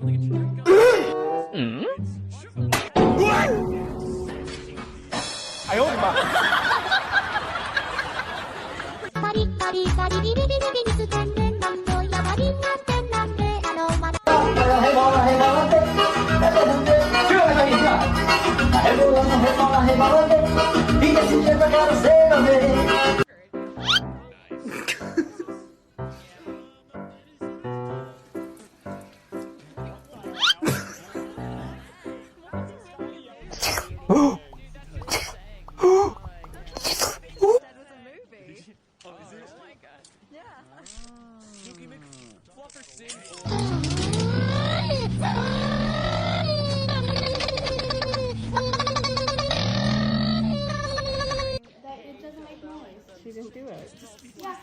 哎呦我的妈！It doesn't make noise. She didn't do it. Yeah,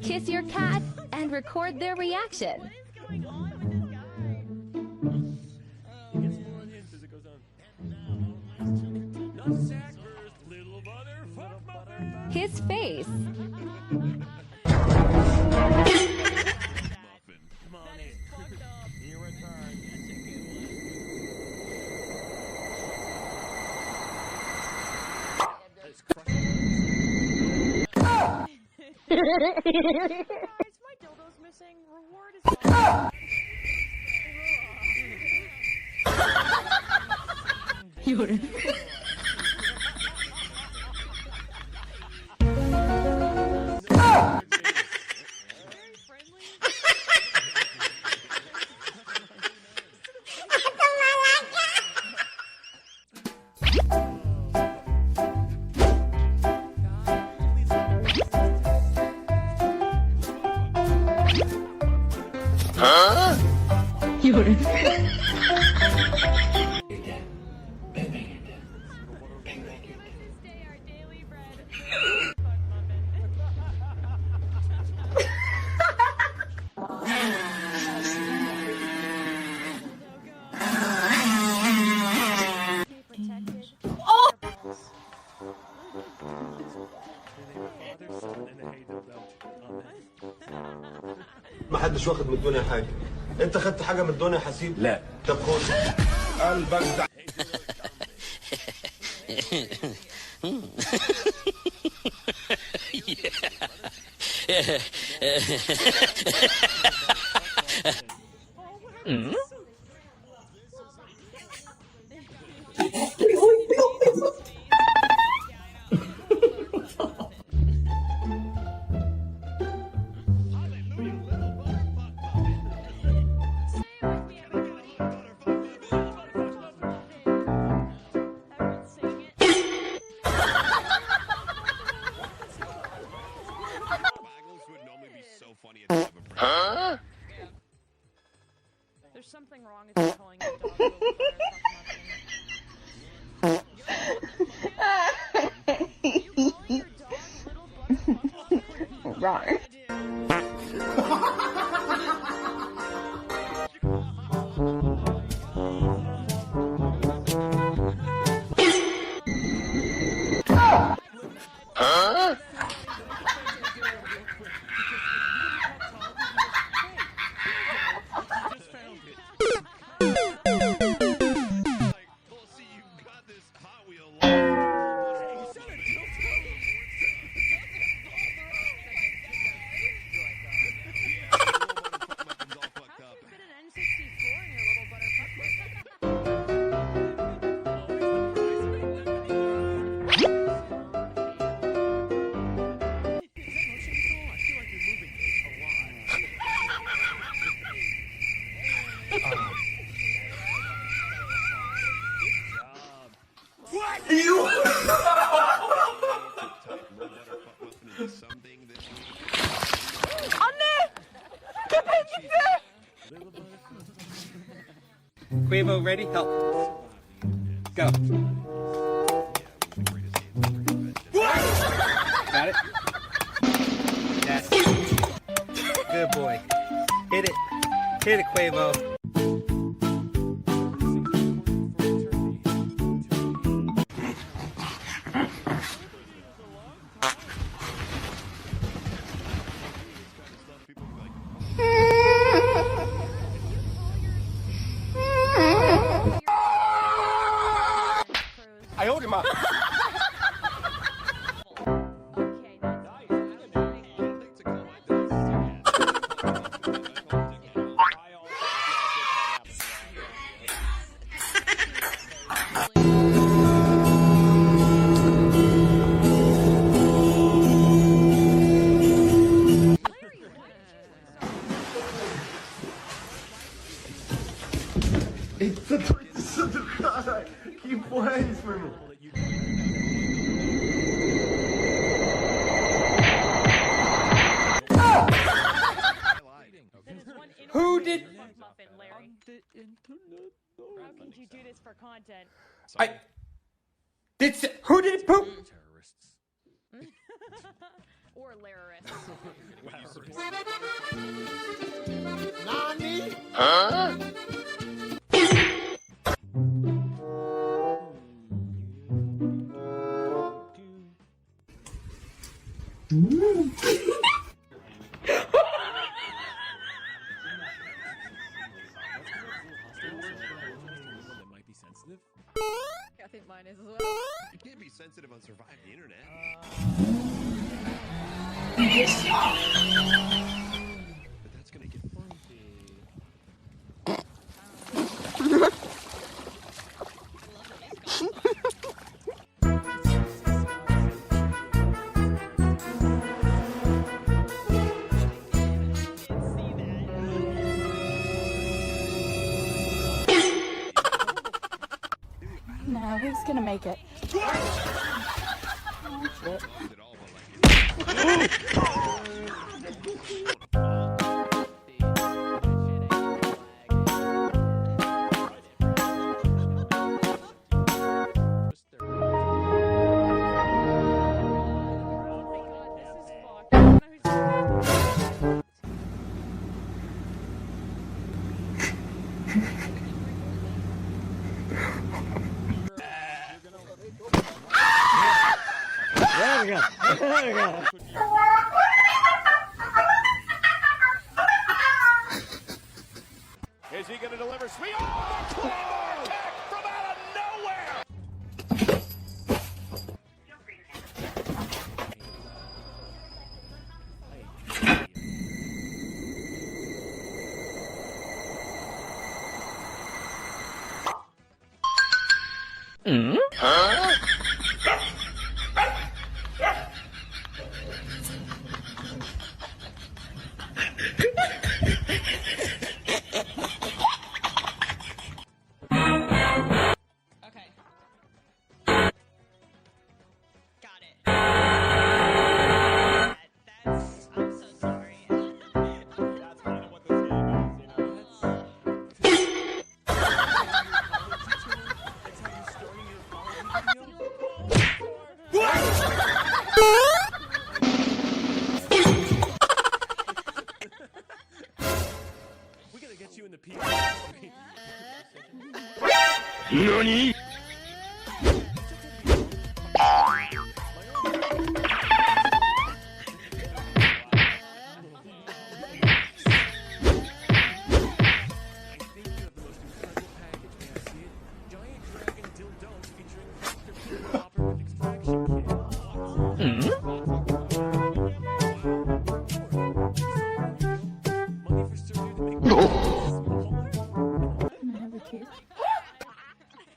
Kiss your cat and record their reaction. His face. My dildo's missing. Reward is. Very friendly. Stay our daily bread. Fuck muffin. Protected. ما حدش واخد من الدنيا حاجة. انت خدت حاجة من الدنيا حسيب؟ لا. طب خد. قلبك ده. There's something wrong with you calling your dog a little butter fuck muffin. You calling your dog little butter fuck muffin? Wrong. Quavo, ready? Help. Go. Got it? Yes. Good boy. Hit it. Hit it, Quavo. I owed him up. Entra tu isso do cara. Que porra é isso, meu irmão? Who did? How could you do this for content? Who did poop? Or Lararist. I think mine is as well. You can't be sensitive on Survive the Internet. But that's gonna get Now who's gonna make it? it all, but Is he going to deliver? Sweet! Oh, the Claymore attack from out of nowhere! Okay. Got it. That's. I'm so sorry. That's kind of what this game is, you know? we gotta get you in the P. NANI?!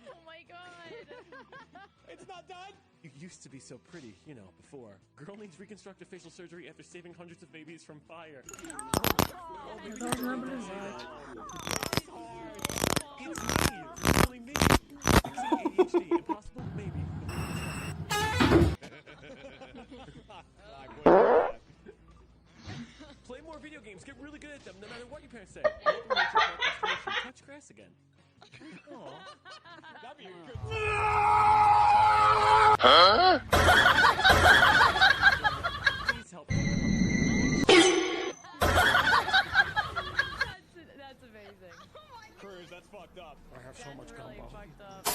Oh my god. It's not done! You used to be so pretty, you know, before. Girl needs reconstructive facial surgery after saving hundreds of babies from fire. Oh, maybe you remember that. It's me. It's really me. Fixing ADHD. Impossible? Maybe. video games. Get really good at them, no matter what your parents say. Welcome to Nature Park Restoration. Touch grass again. Aw. That'd be a good Please help me. That's amazing. Cruz, that's fucked up. I have so much Really gumbo. fucked up.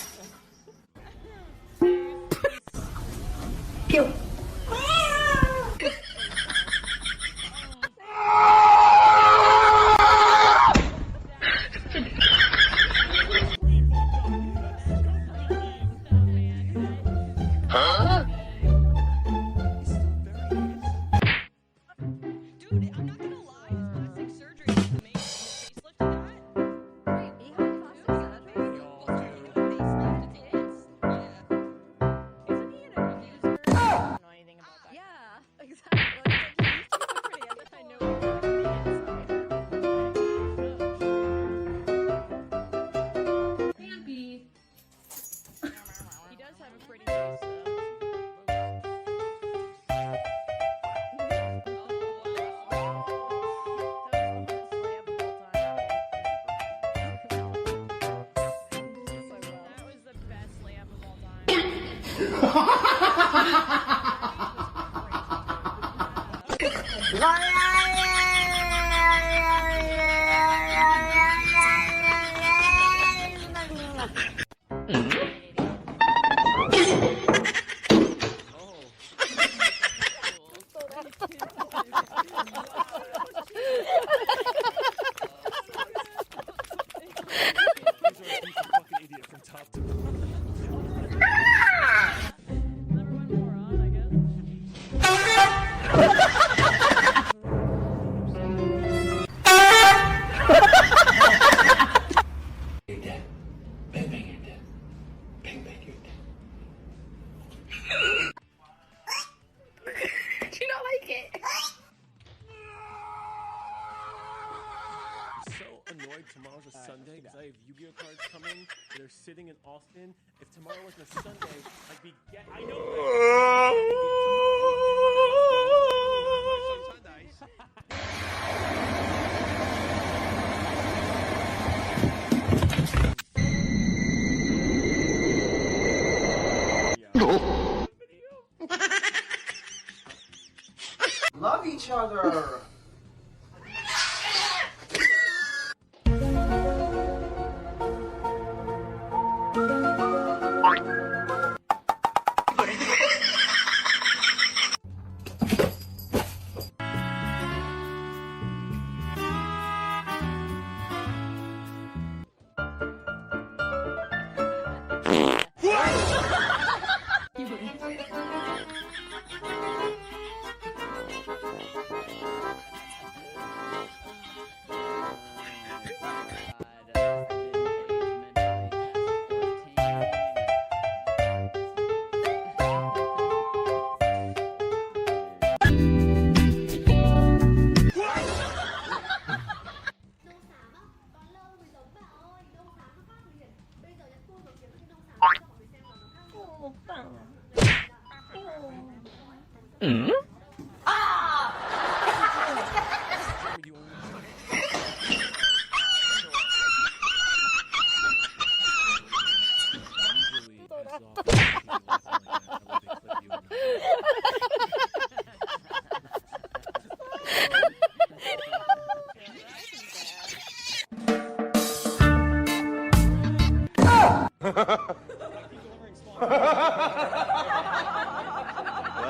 Dude, I'm not gonna lie, his plastic surgery is amazing. Facelift to that? Wait, he had plastic surgery? Well, so he did a facelift to his? Yeah. Isn't he an abuser? I don't know anything about that. Yeah, exactly. Like, he used to be so pretty, as if I know him from the inside. He does have a pretty face, though. That was the best layup of all Fucking idiot from top to bottom. Number one moron, I guess. So annoyed tomorrow's a Sunday because I have Yu-Gi-Oh cards coming. They're sitting in Austin. If tomorrow wasn't a Sunday, I'd be I know. Love each other.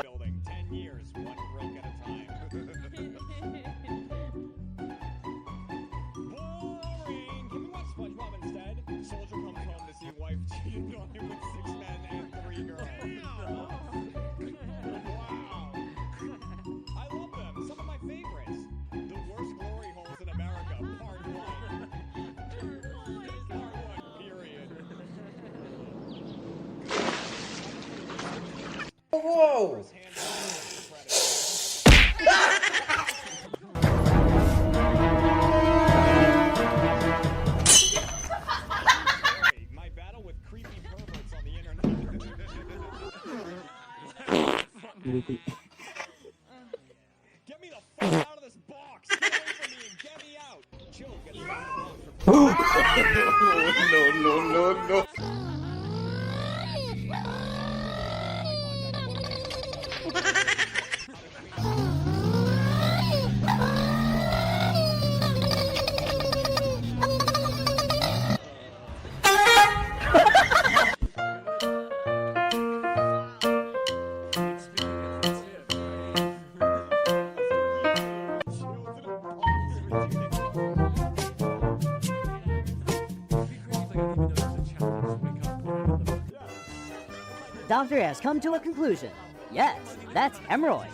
Building 10 years, one brick at a time. Boring! Can we watch SpongeBob instead? Soldier comes home to see wife cheating on him with 6 men and 3 girls. Wow! I love them. Some of my favorites. The worst glory holes in America, part 1. Part 1, period. Whoa! My battle with creepy perverts on the internet. Get me the fuck out of this box! Get away Get me out. Chill. Get me Doctor has come to a conclusion. Yes, that's hemorrhoid.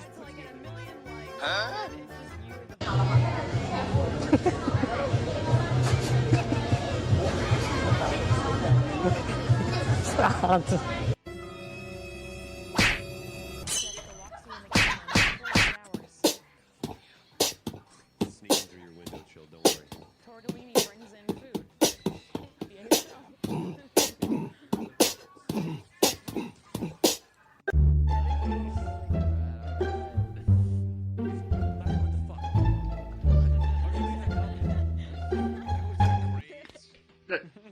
Sneaking through your window, chill, don't worry. Tortellini brings in food.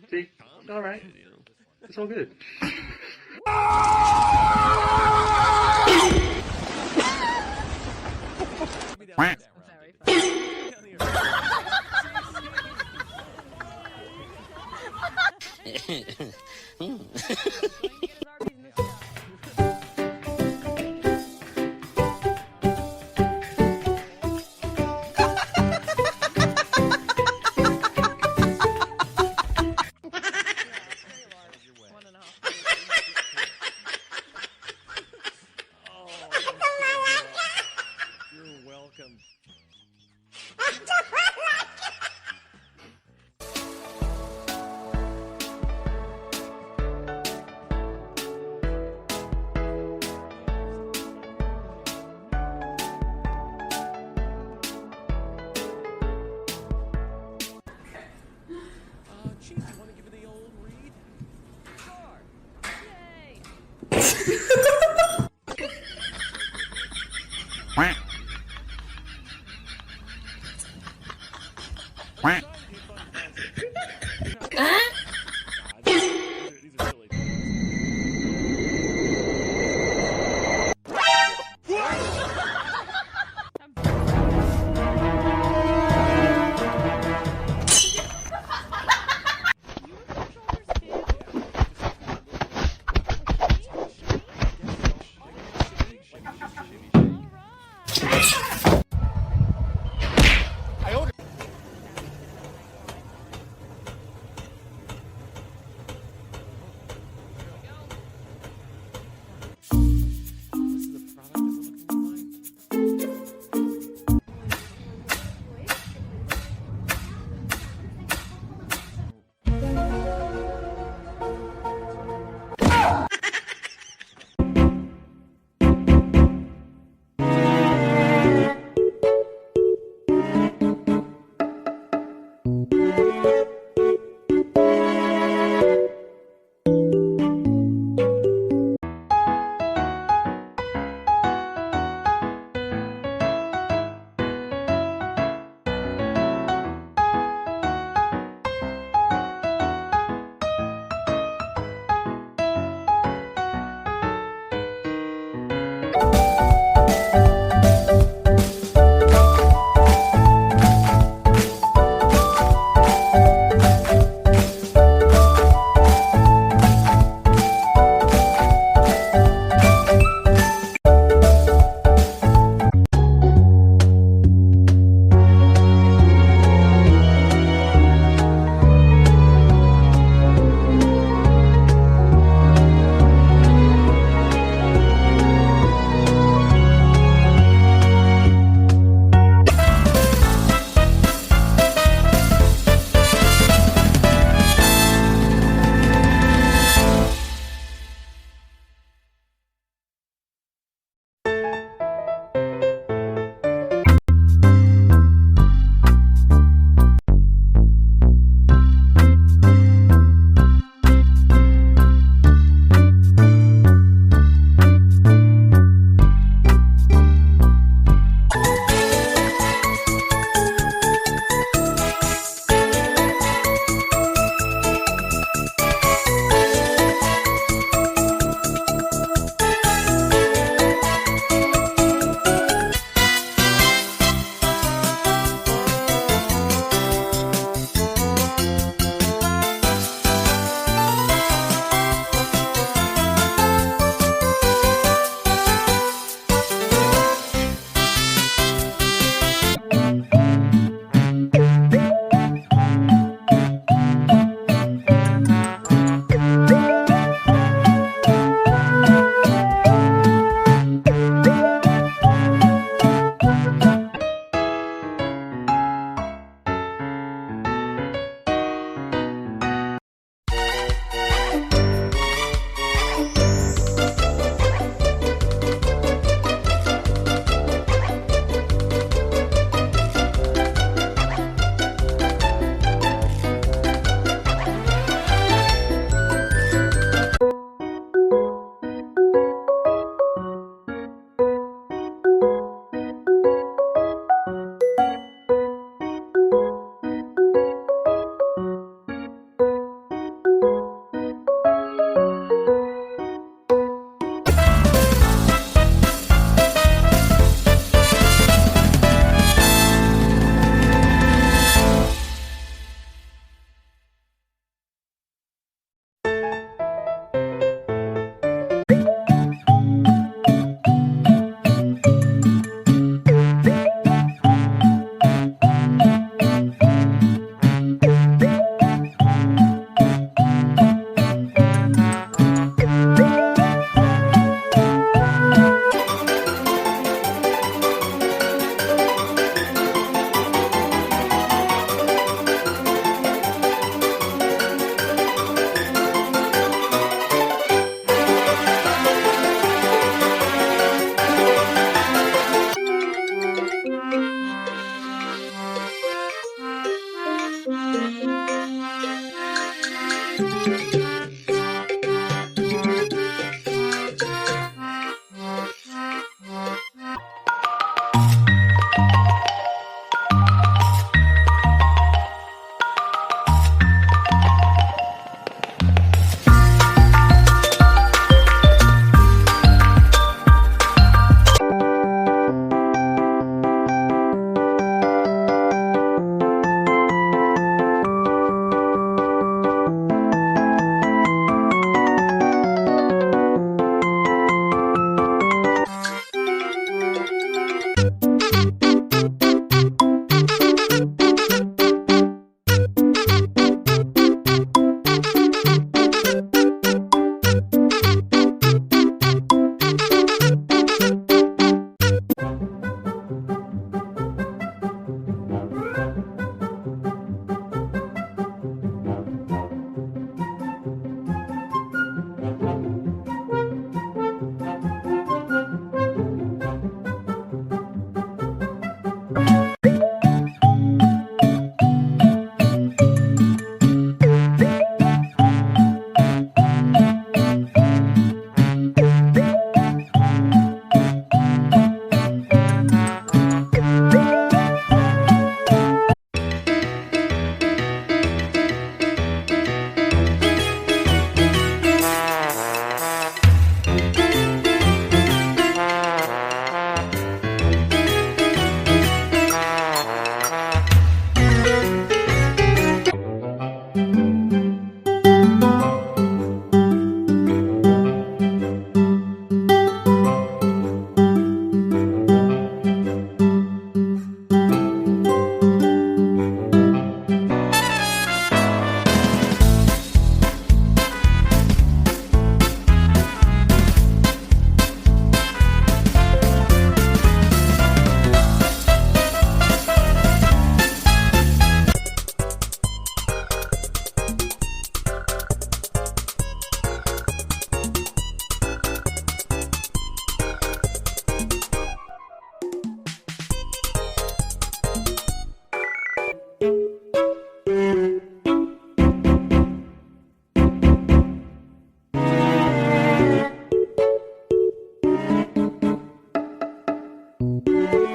See? All right. It's all good. You're welcome.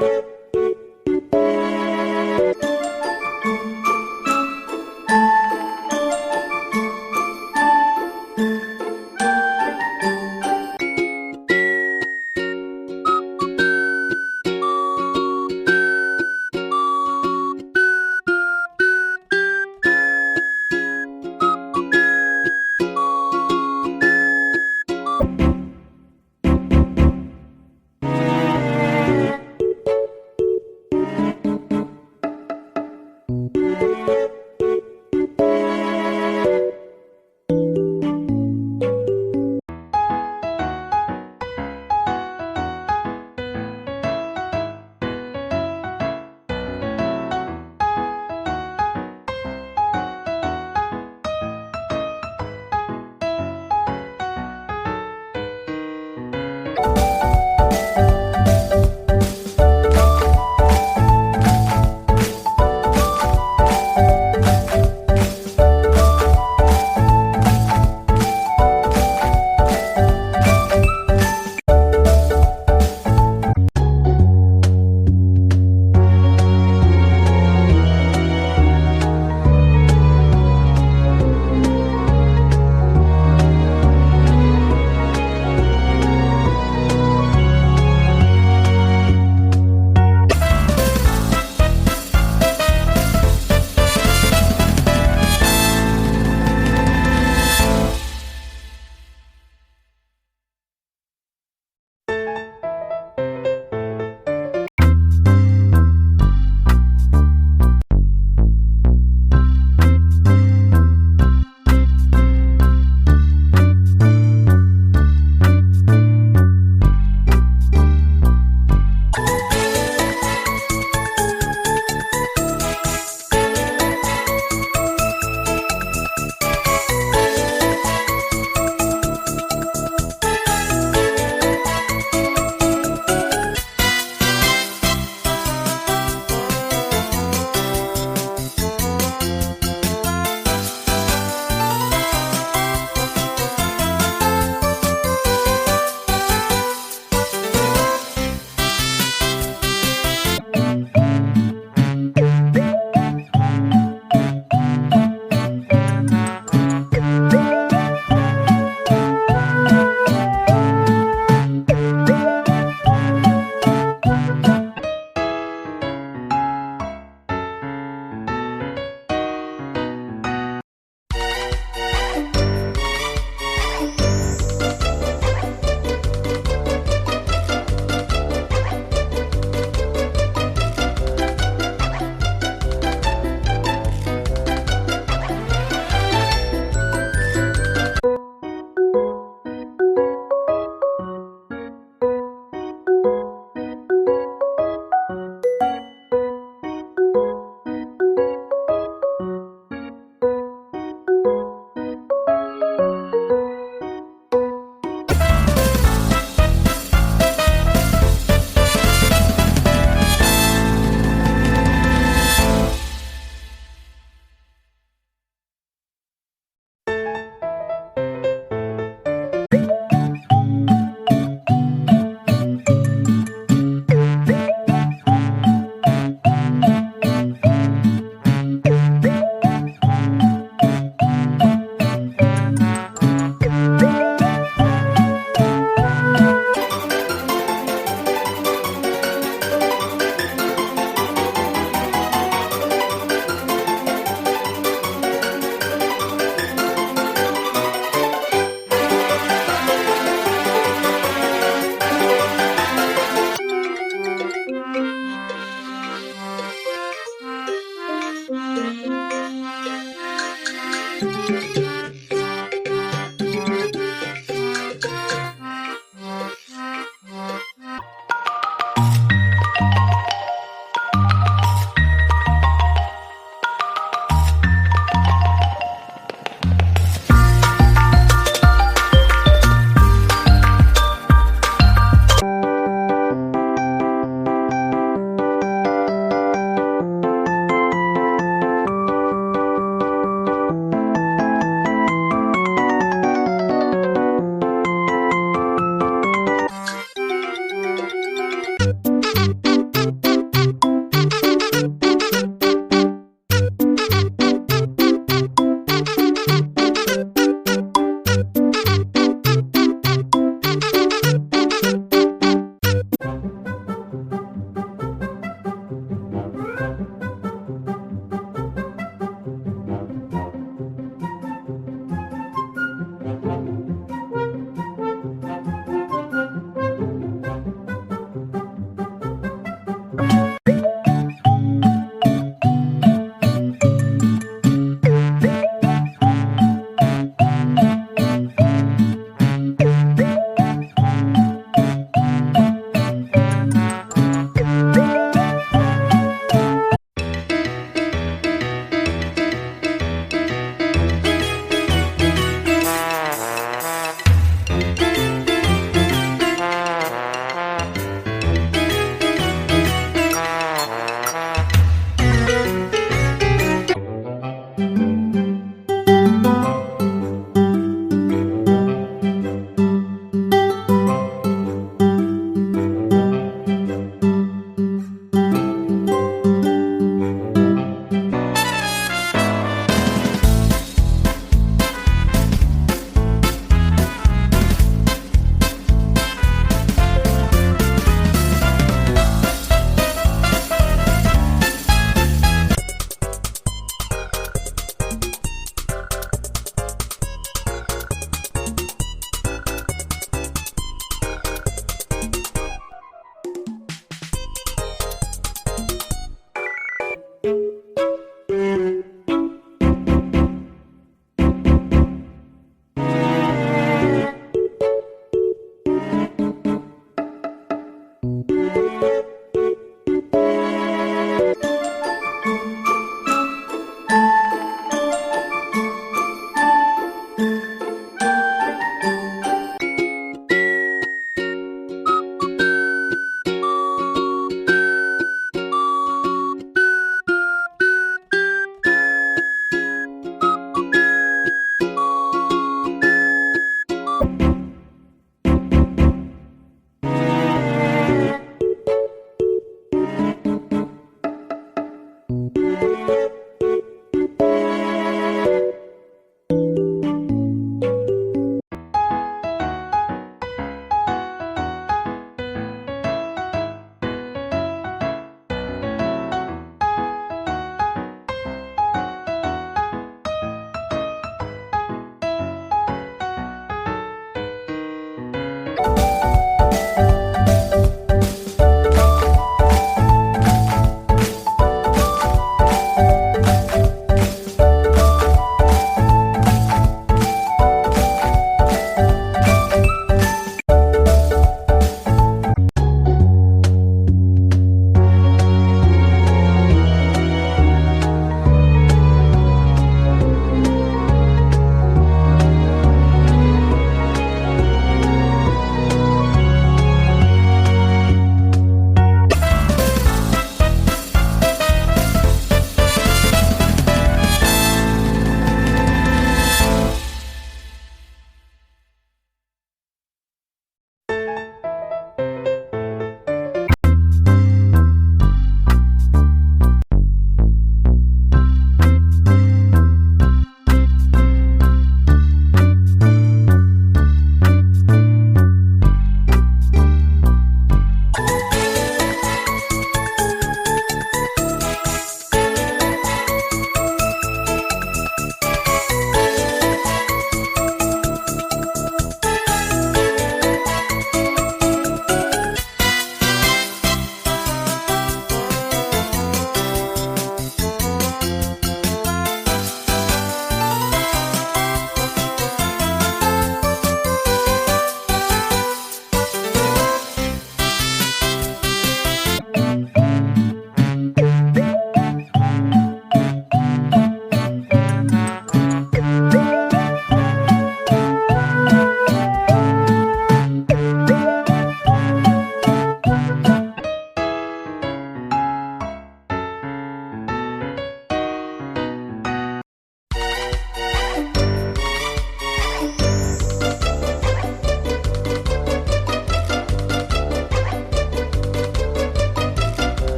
Bye.